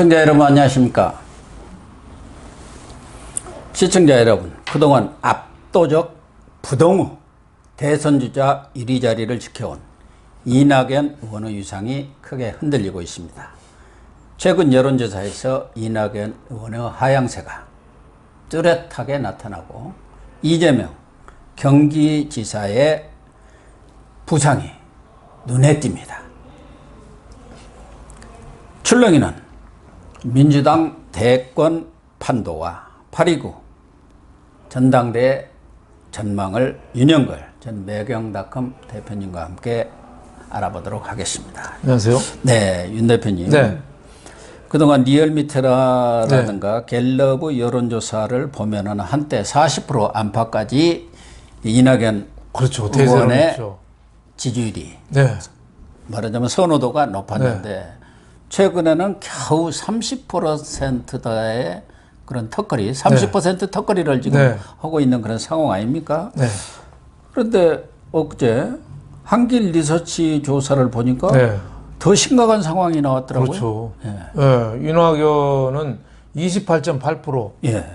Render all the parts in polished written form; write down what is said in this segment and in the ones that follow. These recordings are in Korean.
시청자 여러분 안녕하십니까? 시청자 여러분, 그동안 압도적 부동의 대선주자 1위 자리를 지켜온 이낙연 의원의 위상이 크게 흔들리고 있습니다. 최근 여론조사에서 이낙연 의원의 하향세가 뚜렷하게 나타나고 이재명 경기지사의 부상이 눈에 띕니다. 출렁이는 민주당 대권 판도와 8.29 전당대회 전망을 윤영걸 전 매경닷컴 대표님과 함께 알아보도록 하겠습니다. 안녕하세요. 네, 윤 대표님. 네. 그동안 리얼미터라든가 갤럽의 여론조사를 보면은 한때 40% 안팎까지 이낙연 그렇죠. 의원의 그렇죠. 지지율이 네. 말하자면 선호도가 높았는데 최근에는 겨우 30%대의 그런 턱걸이, 30% 턱걸이를 지금 하고 있는 그런 상황 아닙니까? 네. 그런데 엊그제 한길 리서치 조사를 보니까 네. 더 심각한 상황이 나왔더라고요. 그렇죠. 예. 윤학연은 28.8%, 예.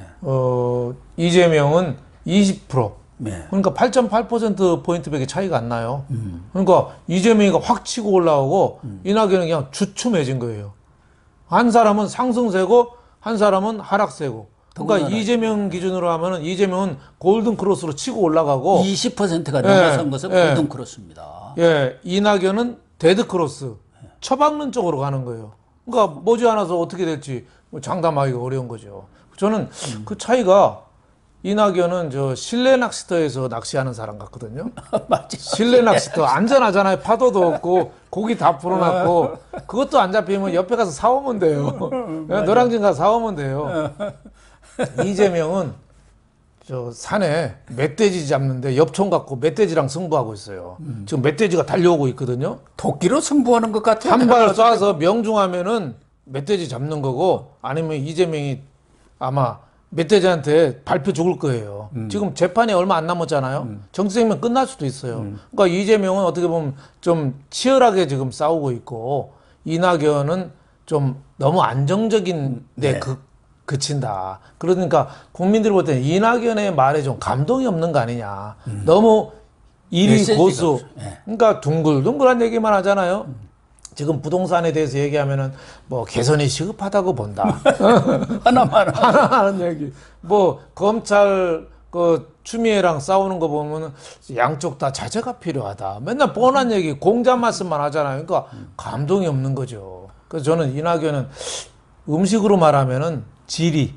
이재명은 20%. 네. 그러니까 8.8%포인트밖에 차이가 안 나요. 그러니까 이재명이가 확 치고 올라오고 이낙연은 그냥 주춤해진 거예요. 한 사람은 상승세고 한 사람은 하락세고. 그러니까 이재명 기준으로 하면은 이재명은 골든 크로스로 치고 올라가고 20%가 넘어선 것은 골든 크로스입니다. 예, 이낙연은 데드 크로스, 처박는 쪽으로 가는 거예요. 그러니까 머지않아서 어떻게 될지 장담하기가 어려운 거죠. 저는 그 차이가 이낙연은 저 실내 낚시터에서 낚시하는 사람 같거든요. 맞아요. 실내 낚시터 안전하잖아요. 파도도 없고 고기 다 풀어놨고 그것도 안 잡히면 옆에 가서 사오면 돼요. 노량진 가서 사오면 돼요. 이재명은 저 산에 멧돼지 잡는데 엽총 갖고 멧돼지랑 승부하고 있어요. 지금 멧돼지가 달려오고 있거든요. 도끼로 승부하는 것 같아요. 한 발 쏴서 명중하면은 멧돼지 잡는 거고 아니면 이재명이 아마 멧돼지한테 밟혀 죽을 거예요. 지금 재판이 얼마 안 남았잖아요. 정치생명 끝날 수도 있어요. 그러니까 이재명은 어떻게 보면 좀 치열하게 지금 싸우고 있고 이낙연은 좀 너무 안정적인 데 그친다. 그러니까 국민들이 볼 때는 이낙연의 말에 좀 감동이 없는 거 아니냐. 너무 일이 고수. 그러니까 둥글둥글한 얘기만 하잖아요. 지금 부동산에 대해서 얘기하면은 뭐 개선이 시급하다고 본다. 하나만 하는 얘기. 뭐 검찰 그 추미애랑 싸우는 거 보면은 양쪽 다 자제가 필요하다. 맨날 뻔한 얘기, 공자 말씀만 하잖아요. 그러니까 감동이 없는 거죠. 그래서 저는 이낙연은 음식으로 말하면은 지리.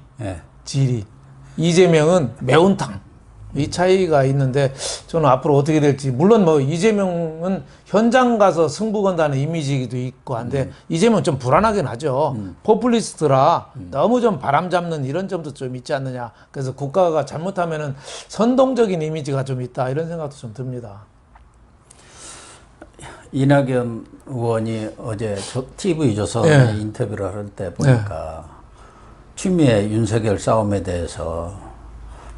이재명은 매운탕. 이 차이가 있는데 저는 앞으로 어떻게 될지 물론 뭐 이재명은 현장 가서 승부 건다는 이미지도 있고 한데 이재명은 좀 불안하긴 하죠. 포퓰리스트라 너무 좀 바람 잡는 이런 점도 좀 있지 않느냐. 그래서 국가가 잘못하면은 선동적인 이미지가 좀 있다 이런 생각도 좀 듭니다. 이낙연 의원이 어제 TV조선에 인터뷰를 할 때 보니까 추미애 윤석열 싸움에 대해서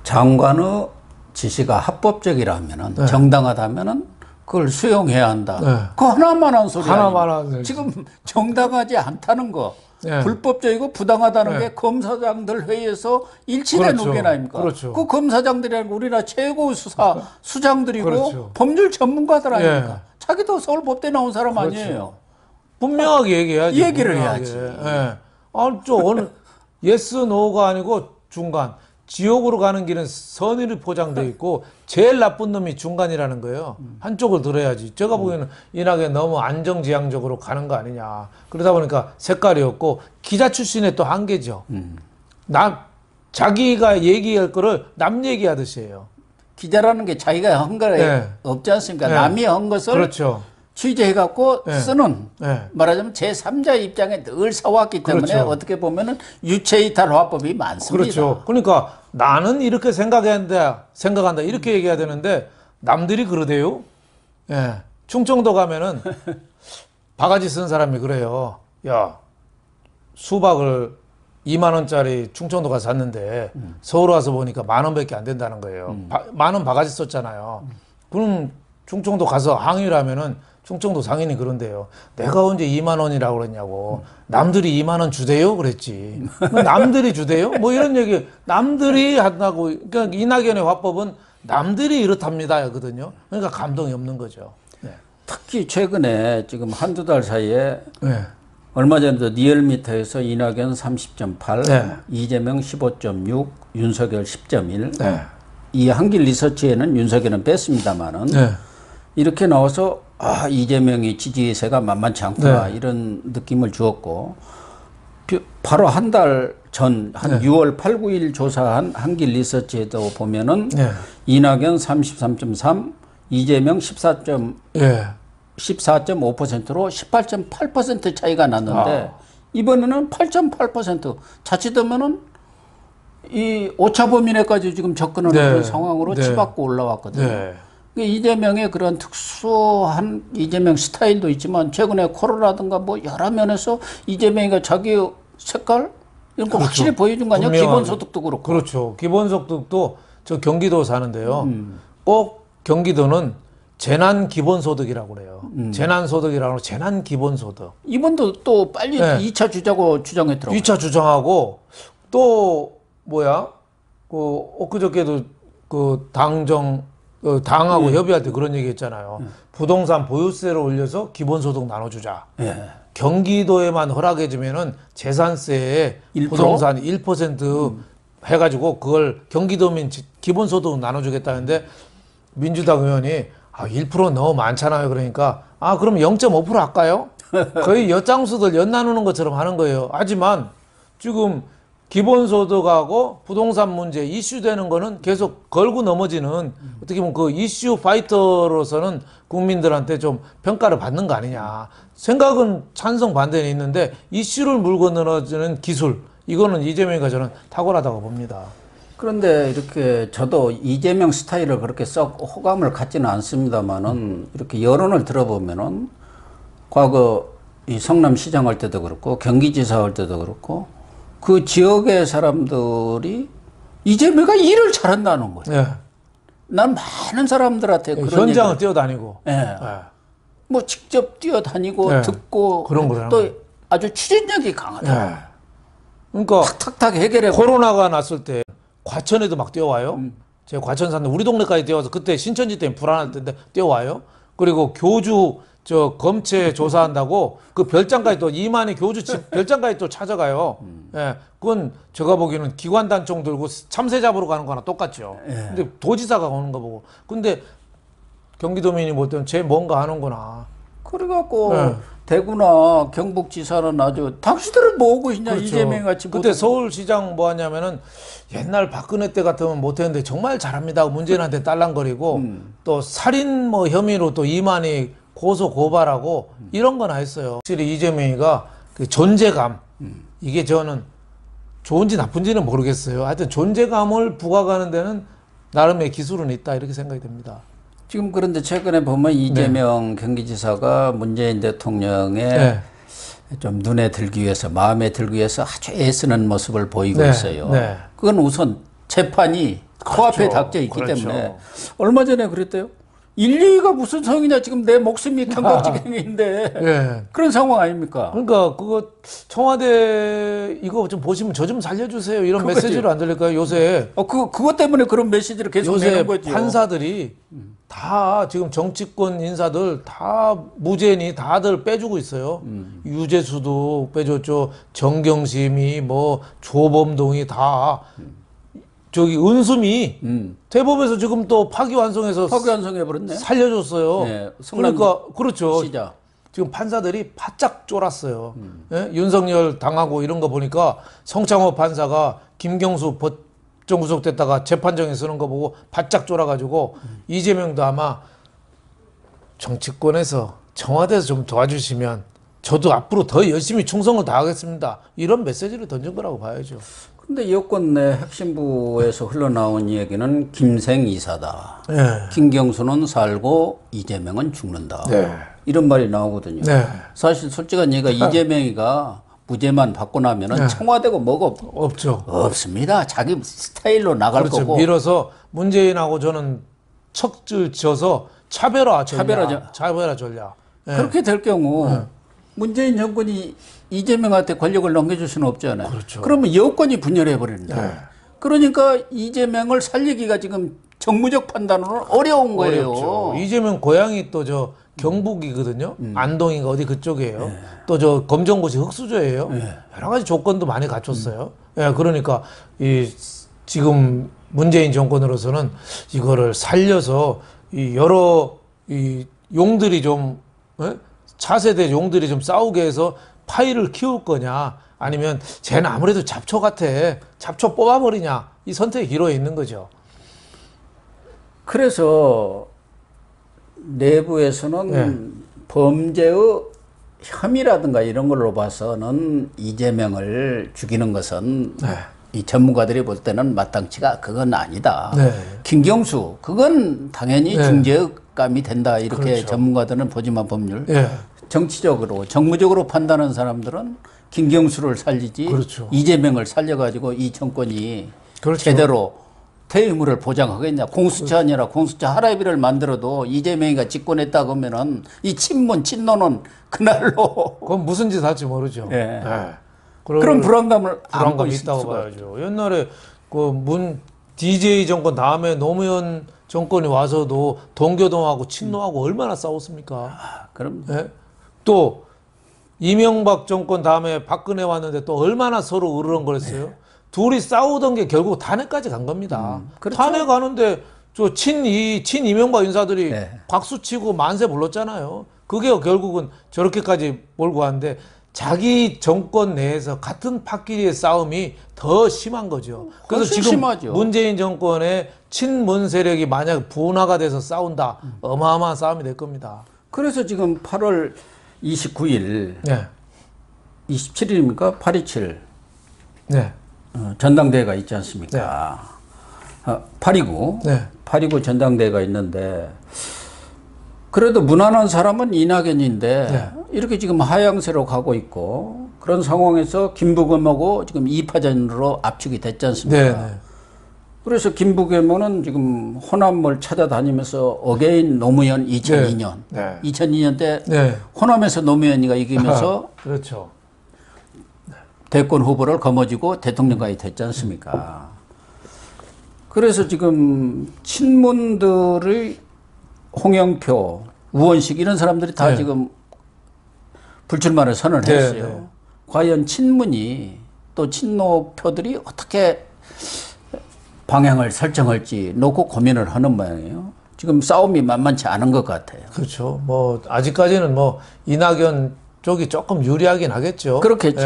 장관의 지시가 합법적이라면은 정당하다면은 그걸 수용해야 한다. 그 하나만 한 소리 아니에요. 지금 정당하지 않다는 거, 불법적이고 부당하다는 게 검사장들 회의에서 일치된 의견 아닙니까? 그 검사장들이라는 우리나라 최고 수장들이고 법률 전문가들 아닙니까? 자기도 서울법대 나온 사람 아니에요. 분명하게 얘기해야지. 얘기를 해야지. 어느 예스 노가 아니고 중간. 지옥으로 가는 길은 선의로 포장되어 있고 제일 나쁜 놈이 중간이라는 거예요. 한쪽을 들어야지. 제가 보기에는 이낙연 너무 안정지향적으로 가는 거 아니냐. 그러다 보니까 색깔이 없고 기자 출신의 또 한계죠. 자기가 얘기할 거를 남 얘기하듯이 해요. 기자라는 게 자기가 한 거에 없지 않습니까? 남이 한 것을 취재해갖고 쓰는 말하자면 제3자 입장에 늘 서왔기 때문에 어떻게 보면은 유체이탈 화법이 많습니다. 그러니까 나는 이렇게 생각한다 이렇게 얘기해야 되는데 남들이 그러대요. 충청도 가면은 바가지 쓴 사람이 그래요. 야, 수박을 2만 원짜리 충청도 가서 샀는데 서울 와서 보니까 10,000원 밖에 안 된다는 거예요. 10,000원 바가지 썼잖아요. 그럼 충청도 가서 항의를 하면은 충청도 상인이 그런데요. 내가 언제 2만 원이라고 그랬냐고. 남들이 2만 원 주대요? 그랬지. 뭐 남들이 주대요? 뭐 이런 얘기. 남들이 한다고. 그러니까 이낙연의 화법은 남들이 이렇답니다거든요. 그러니까 감동이 없는 거죠. 네. 특히 최근에 지금 한두 달 사이에 네. 얼마 전에도 리얼미터에서 이낙연 30.8, 네. 이재명 15.6, 윤석열 10.1. 네. 이 한길 리서치에는 윤석열은 뺐습니다만은 네. 이렇게 나와서 이재명이 지지세가 만만치 않구나 네. 이런 느낌을 주었고 바로 한 달 전 한 6월 8, 9일 조사한 한길 리서치에도 보면은 네. 이낙연 33.3, 이재명 예. 14.5%로 18.8% 차이가 났는데 이번에는 8.8% 자칫하면은 이 오차범위내까지 지금 접근하는 네. 그런 상황으로 네. 치받고 올라왔거든요. 네. 이재명의 그런 특수한 이재명 스타일도 있지만 최근에 코로나든가 뭐 여러 면에서 이재명이가 자기 색깔 이런 거 그렇죠. 확실히 보여준 거 아니야? 분명하게. 기본소득도 그렇고. 그렇죠. 기본소득도 저 경기도 사는데요. 꼭 경기도는 재난기본소득이라고 그래요. 재난소득이라고 하고 재난기본소득. 이번도 또 빨리 네. 2차 주자고 주장했더라고요. 2차 주장하고 또 뭐야? 엊그저께도 당하고 협의할 때 그런 얘기 했잖아요. 부동산 보유세를 올려서 기본소득 나눠주자. 예. 경기도에만 허락해주면은 재산세에 1%? 부동산 1% 해가지고 그걸 경기도민 기본소득 나눠주겠다는데 민주당 의원이 1% 너무 많잖아요. 그러니까 그럼 0.5% 할까요? 거의 엿장수들 엿 나누는 것처럼 하는 거예요. 하지만 지금 기본소득하고 부동산 문제 이슈되는 거는 계속 걸고 넘어지는 어떻게 보면 그 이슈 파이터로서는 국민들한테 좀 평가를 받는 거 아니냐. 생각은 찬성 반대는 있는데 이슈를 물고 늘어지는 기술 이거는 이재명이가 저는 탁월하다고 봅니다. 그런데 이렇게 저도 이재명 스타일을 그렇게 썩 호감을 갖지는 않습니다만은 이렇게 여론을 들어보면은 과거 이 성남시장 할 때도 그렇고 경기지사 할 때도 그렇고 그 지역의 사람들이 이재명이가 일을 잘한다는 거예요. 예. 난 많은 사람들한테 그런 현장을 얘기를, 뛰어다니고. 예. 뭐 직접 뛰어다니고 예. 듣고 그런 거잖아요. 또 아주 추진력이 강하다. 예. 그러니까 탁탁탁 해결해. 코로나가 났을 때 과천에도 막 뛰어와요. 제가 과천 사는데 우리 동네까지 뛰어와서 그때 신천지 때문에 불안할 텐데 뛰어와요. 그리고 교주 검체 조사한다고 그 별장까지 또 이만희 교주 집 별장까지 또 찾아가요. 예, 그건 제가 보기에는 기관 단총 들고 참새 잡으러 가는 거나 똑같죠. 예. 근데 도지사가 오는 거 보고 근데 경기도민이 볼 때는 쟤 뭔가 하는구나. 그래갖고 예. 대구나 경북지사는 아주 당신들은 뭐 하고 있냐. 그렇죠. 이재명 같이 그때 서울시장 뭐 하냐면은 옛날 박근혜 때 같으면 못했는데 정말 잘합니다. 문재인한테 딸랑거리고 또 살인 뭐 혐의로 또 이만희 고소 고발하고 이런 거나 했어요. 확실히 이재명이가 그 존재감 이게 저는 좋은지 나쁜지는 모르겠어요. 하여튼 존재감을 부각하는 데는 나름의 기술은 있다 이렇게 생각이 됩니다. 지금 그런데 최근에 보면 이재명 경기지사가 문재인 대통령의 좀 눈에 들기 위해서 마음에 들기 위해서 아주 애쓰는 모습을 보이고 있어요. 네. 그건 우선 재판이 코앞에 닥쳐 있기 때문에 얼마 전에 그랬대요. 1, 2위가 무슨 소용이냐. 지금 내 목숨이 경각지경인데 그런 상황 아닙니까? 그러니까 그거 청와대 이거 좀 보시면 저 좀 살려주세요 이런 그거지. 메시지를 안 들릴까요? 요새 그것 때문에 그런 메시지를 계속 내는 거죠. 판사들이 다 지금 정치권 인사들 다 무죄니 다들 빼주고 있어요. 유재수도 빼줬죠. 정경심이 뭐 조범동이 다 저기 은수미 대법에서 지금 또 파기환송해서 파기환송해버렸네. 살려줬어요. 네, 그러니까 그렇죠. 시작. 지금 판사들이 바짝 쫄았어요. 예? 윤석열 당하고 이런 거 보니까 성창호 판사가 김경수 법정 구속됐다가 재판정에 서는 거 보고 바짝 쫄아가지고 이재명도 아마 정치권에서 청와대에서 좀 도와주시면 저도 앞으로 더 열심히 충성을 다하겠습니다. 이런 메시지를 던진 거라고 봐야죠. 근데 여권 내 핵심부에서 흘러나온 이야기는 김생 이사다. 네. 김경수는 살고 이재명은 죽는다. 네. 이런 말이 나오거든요. 네. 사실 솔직한 얘기가 이재명이가 무죄만 받고 나면은 청와대고 뭐고 없죠. 없습니다. 자기 스타일로 나갈 그렇죠. 거고. 밀어서 문재인하고 저는 척을 지어서 차별화 전략. 그렇게 될 경우 문재인 정권이 이재명한테 권력을 넘겨줄 수는 없잖아요. 그렇죠. 그러면 여권이 분열해 버린다. 네. 그러니까 이재명을 살리기가 지금 정무적 판단으로는 어려운 거예요. 어렵죠. 이재명 고향이 또 저 경북이거든요. 안동인가 어디 그쪽이에요. 또 저 검정고시 흑수저예요. 여러 가지 조건도 많이 갖췄어요. 예, 그러니까 이 지금 문재인 정권으로서는 이거를 살려서 이 여러 이 용들이 좀 차세대 용들이 좀 싸우게 해서 파일을 키울 거냐, 아니면 쟤는 아무래도 잡초 같아, 잡초 뽑아버리냐, 이 선택의 기로에 있는 거죠. 그래서 내부에서는 범죄의 혐의라든가 이런 걸로 봐서는 이재명을 죽이는 것은 이 전문가들이 볼 때는 마땅치가 그건 아니다. 김경수 그건 당연히 중죄감이 된다 이렇게 그렇죠. 전문가들은 보지만 법률 정치적으로 정무적으로 판단하는 사람들은 김경수를 살리지 그렇죠. 이재명을 살려가지고 이 정권이 그렇죠. 제대로 퇴임을 보장하겠냐. 공수처 아니라 공수처 하라비를 만들어도 이재명이가 집권했다 그러면은 이 친노는 그날로 그건 무슨 짓 할지 모르죠. 그런 불안감을 안고 불안감이 있을 있다고 수가 봐야죠. 옛날에 그 DJ 정권 다음에 노무현 정권이 와서도 동교동하고 친노하고 얼마나 싸웠습니까? 그럼 또 이명박 정권 다음에 박근혜 왔는데 또 얼마나 서로 으르렁거렸어요. 둘이 싸우던 게 결국 탄핵까지 간 겁니다. 그렇죠. 탄핵 가는데 저 친이명박 인사들이 박수 치고 만세 불렀잖아요. 그게 결국은 저렇게까지 몰고 왔는데 자기 정권 내에서 같은 파끼리의 싸움이 더 심한 거죠. 그래서 지금 심하죠. 문재인 정권의 친문 세력이 만약 분화가 돼서 싸운다, 어마어마한 싸움이 될 겁니다. 그래서 지금 8월 29일 27일입니까? 827 전당대회가 있지 않습니까? 8.29 전당대회가 있는데 그래도 무난한 사람은 이낙연인데 이렇게 지금 하향세로 가고 있고 그런 상황에서 김부겸하고 지금 2파전으로 압축이 됐지 않습니까? 그래서 김부겸은 지금 호남을 찾아다니면서 어게인 노무현 2002년 2002년 때 호남에서 노무현이가 이기면서 그렇죠. 대권 후보를 거머쥐고 대통령까지 됐지 않습니까? 그래서 지금 친문들의 홍영표, 우원식 이런 사람들이 다 지금 불출마를 선언했어요. 과연 친문이 또 친노표들이 어떻게 방향을 설정할지 놓고 고민을 하는 모양이에요. 지금 싸움이 만만치 않은 것 같아요. 그렇죠. 뭐 아직까지는 뭐 이낙연 쪽이 조금 유리하긴 하겠죠. 그렇겠죠.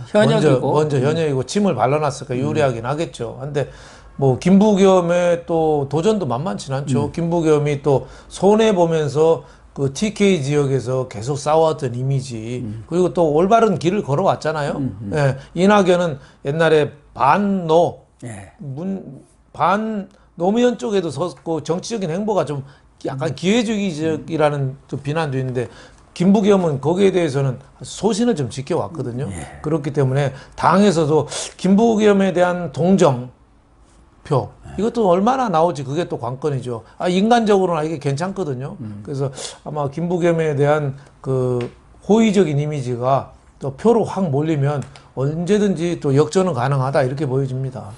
현역이고 먼저 현역이고 침을 발라놨으니까 유리하긴 하겠죠. 근데 뭐 김부겸의 또 도전도 만만치 않죠. 김부겸이 또 손해 보면서 그 TK 지역에서 계속 싸워왔던 이미지 그리고 또 올바른 길을 걸어왔잖아요. 이낙연은 옛날에 반노 반 노무현 쪽에도 섰고 정치적인 행보가 좀 약간 기회주의적이라는 또 비난도 있는데 김부겸은 거기에 대해서는 소신을 좀 지켜왔거든요. 그렇기 때문에 당에서도 김부겸에 대한 동정표 이것도 얼마나 나올지 그게 또 관건이죠. 인간적으로는 이게 괜찮거든요. 그래서 아마 김부겸에 대한 그 호의적인 이미지가 또 표로 확 몰리면 언제든지 또 역전은 가능하다 이렇게 보여집니다.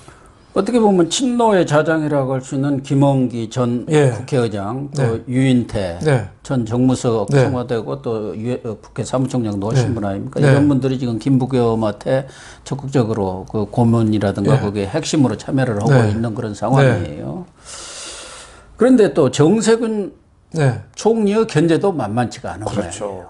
어떻게 보면 친노의 자장이라고 할 수 있는 김원기 전 국회의장, 또 유인태 전 정무석 청와대고 또 국회 사무총장 놓으신 분 아닙니까? 이런 분들이 지금 김부겸한테 적극적으로 그 고문이라든가 거기에 핵심으로 참여를 하고 있는 그런 상황이에요. 그런데 또 정세균 총리의 견제도 만만치가 않은 거예요.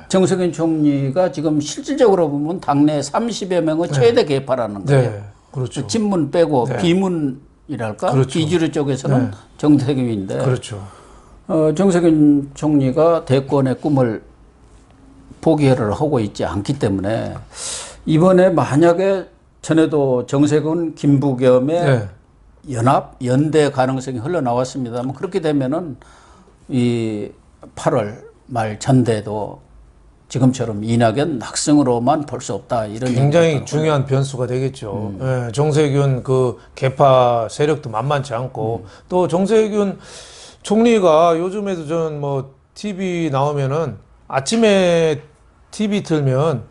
정세균 총리가 지금 실질적으로 보면 당내 30여 명의 최대 개파라는 거예요. 그렇죠. 친문 빼고 비문이랄까? 비주류 쪽에서는 정세균인데 정세균 총리가 대권의 꿈을 포기를 하고 있지 않기 때문에 이번에 만약에 전에도 정세균, 김부겸의 연대 가능성이 흘러나왔습니다만 그렇게 되면은 이 8월 말 전대도 지금처럼 이낙연 낙승으로만 볼 수 없다 이런 굉장히 중요한 변수가 되겠죠. 정세균 그 개파 세력도 만만치 않고 또 정세균 총리가 요즘에도 저는 뭐 TV 나오면은 아침에 TV 틀면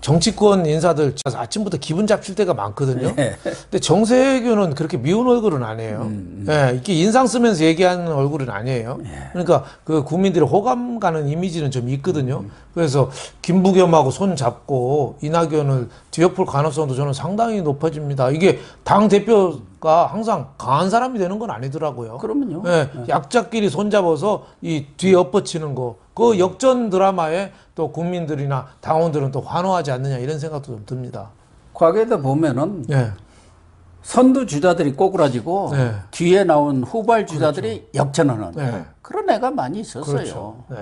정치권 인사들 아침부터 기분 잡칠 때가 많거든요. 근데 정세균은 그렇게 미운 얼굴은 아니에요. 예, 이렇게 인상 쓰면서 얘기하는 얼굴은 아니에요. 그러니까 그 국민들의 호감 가는 이미지는 좀 있거든요. 그래서 김부겸하고 손 잡고 이낙연을 뒤엎을 가능성도 저는 상당히 높아집니다. 이게 당 대표가 항상 강한 사람이 되는 건 아니더라고요. 그러면요. 예, 약자끼리 손 잡아서 이 뒤에 엎어치는 거. 그 역전 드라마에 또 국민들이나 당원들은 또 환호하지 않느냐 이런 생각도 좀 듭니다. 과거에도 보면은 예. 선두 주자들이 꼬꾸라지고 네. 뒤에 나온 후발 주자들이 역전하는 네. 그런 애가 많이 있었어요. 그렇죠. 네.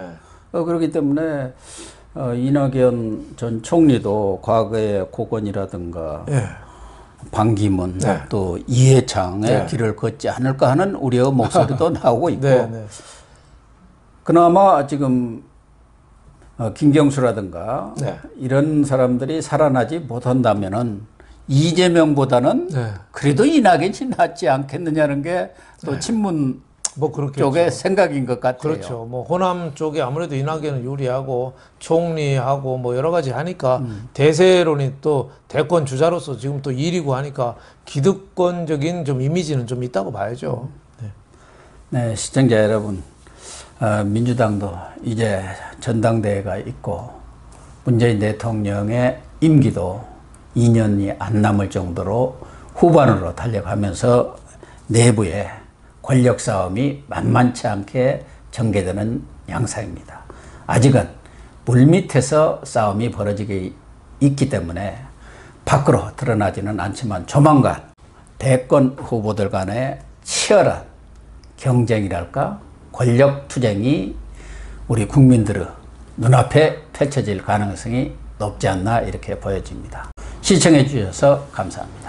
그렇기 때문에 이낙연 전 총리도 과거에 고건이라든가 예. 반기문 네. 또 이해창의 네. 길을 걷지 않을까 하는 우려의 목소리도 나오고 있고 네, 네. 그나마 지금 김경수라든가 네. 이런 사람들이 살아나지 못한다면은 이재명보다는 네. 그래도 이낙연이 낫지 않겠느냐는 게 또 네. 친문 뭐 그렇겠죠. 쪽의 생각인 것 같아요. 그렇죠. 뭐 호남 쪽에 아무래도 이낙연은 유리하고 총리하고 뭐 여러 가지 하니까 대세론이 또 대권 주자로서 지금 또 1위고 하니까 기득권적인 좀 이미지는 좀 있다고 봐야죠. 네. 네, 시청자 여러분, 민주당도 이제 전당대회가 있고 문재인 대통령의 임기도 2년이 안 남을 정도로 후반으로 달려가면서 내부에 권력 싸움이 만만치 않게 전개되는 양상입니다. 아직은 물밑에서 싸움이 벌어지게 있기 때문에 밖으로 드러나지는 않지만 조만간 대권 후보들 간의 치열한 경쟁이랄까 권력 투쟁이 우리 국민들의 눈앞에 펼쳐질 가능성이 높지 않나 이렇게 보여집니다. 시청해 주셔서 감사합니다.